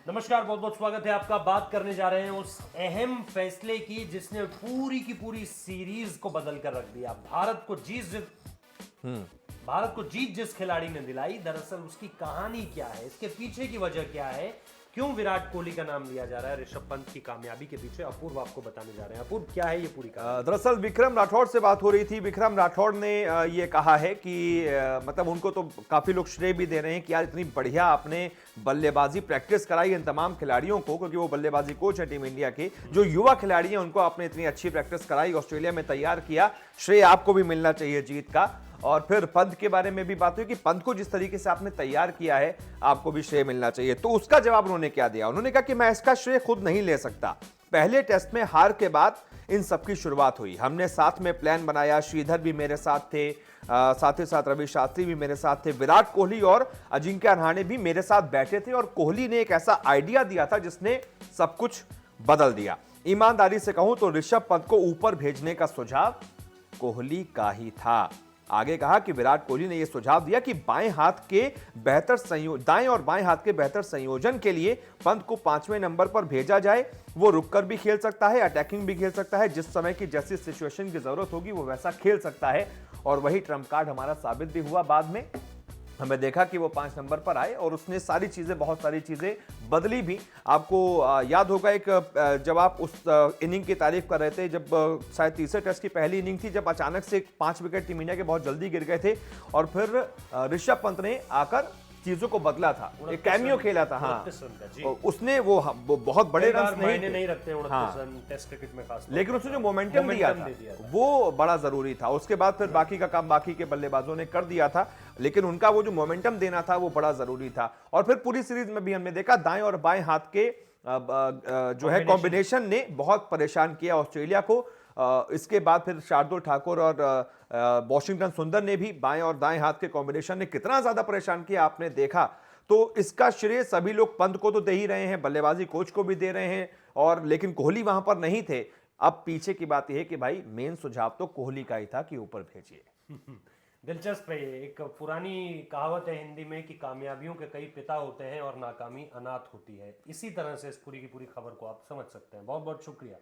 नमस्कार, बहुत बहुत स्वागत है आपका। बात करने जा रहे हैं उस अहम फैसले की जिसने पूरी की पूरी सीरीज को बदल कर रख दिया। भारत को जीत जिस खिलाड़ी ने दिलाई, दरअसल उसकी कहानी क्या है, इसके पीछे की वजह क्या है, क्यों विराट कोहली का नाम लिया जा रहा है ऋषभ पंत की कामयाबी के पीछे, अपूर्व आपको बताने जा रहे हैं। अपूर्व, क्या है ये पूरी कहानी? दरअसल विक्रम राठौड़ से बात हो रही थी। विक्रम राठौड़ ने ये कहा है कि मतलब उनको तो काफी लोग श्रेय भी दे रहे हैं कि यार इतनी बढ़िया आपने बल्लेबाजी प्रैक्टिस कराई इन तमाम खिलाड़ियों को, क्योंकि वो बल्लेबाजी कोच है टीम इंडिया के। जो युवा खिलाड़ी हैं उनको आपने इतनी अच्छी प्रैक्टिस कराई, ऑस्ट्रेलिया में तैयार किया, श्रेय आपको भी मिलना चाहिए जीत का। और फिर पंत के बारे में भी बात हुई कि पंत को जिस तरीके से आपने तैयार किया है आपको भी श्रेय मिलना चाहिए। तो उसका जवाब उन्होंने क्या दिया? उन्होंने कहा कि मैं इसका श्रेय खुद नहीं ले सकता। पहले टेस्ट में हार के बाद इन सबकी शुरुआत हुई, हमने साथ में प्लान बनाया, श्रीधर भी मेरे साथ थे, साथ ही साथ रवि शास्त्री भी मेरे साथ थे, विराट कोहली और अजिंक्य रहाणे भी मेरे साथ बैठे थे और कोहली ने एक ऐसा आइडिया दिया था जिसने सब कुछ बदल दिया। ईमानदारी से कहूं तो ऋषभ पंत को ऊपर भेजने का सुझाव कोहली का ही था। आगे कहा कि विराट कोहली ने यह सुझाव दिया कि दाएं और बाएं हाथ के बेहतर संयोजन के लिए पंत को 5वें नंबर पर भेजा जाए। वो रुककर भी खेल सकता है, अटैकिंग भी खेल सकता है, जिस समय की जैसी सिचुएशन की जरूरत होगी वो वैसा खेल सकता है। और वही ट्रम्प कार्ड हमारा साबित भी हुआ। बाद में हमें देखा कि वो 5 नंबर पर आए और उसने बहुत सारी चीजें बदली भी। आपको याद होगा जब आप उस इनिंग की तारीफ कर रहे थे, जब शायद तीसरे टेस्ट की पहली इनिंग थी, जब अचानक से 5 विकेट टीम इंडिया के बहुत जल्दी गिर गए थे और फिर ऋषभ पंत ने आकर चीजों को बदला था, एक कैमियो खेला था। हाँ, उसने वो बहुत बड़े रन नहीं रखते 29 रन टेस्ट क्रिकेट में खास, लेकिन उसने जो मोमेंटम दिया था वो बड़ा जरूरी था। उसके बाद फिर बाकी का काम बाकी के बल्लेबाजों ने कर दिया था, लेकिन उनका वो जो मोमेंटम देना था वो बड़ा जरूरी था। और फिर पूरी सीरीज में भी हमने देखा दाएं और बाएं हाथ के जो है कॉम्बिनेशन ने बहुत परेशान किया ऑस्ट्रेलिया को। इसके बाद फिर शार्दुल ठाकुर और वॉशिंगटन सुंदर ने भी बाएं और दाएं हाथ के कॉम्बिनेशन ने कितना ज्यादा परेशान किया आपने देखा। तो इसका श्रेय सभी लोग पंत को तो दे ही रहे हैं, बल्लेबाजी कोच को भी दे रहे हैं, और लेकिन कोहली वहां पर नहीं थे। अब पीछे की बात यह है कि भाई मेन सुझाव तो कोहली का ही था कि ऊपर भेजिए। दिलचस्प है। एक पुरानी कहावत है हिंदी में कि कामयाबियों के कई पिता होते हैं और नाकामी अनाथ होती है। इसी तरह से इस पूरी की पूरी खबर को आप समझ सकते हैं। बहुत बहुत शुक्रिया।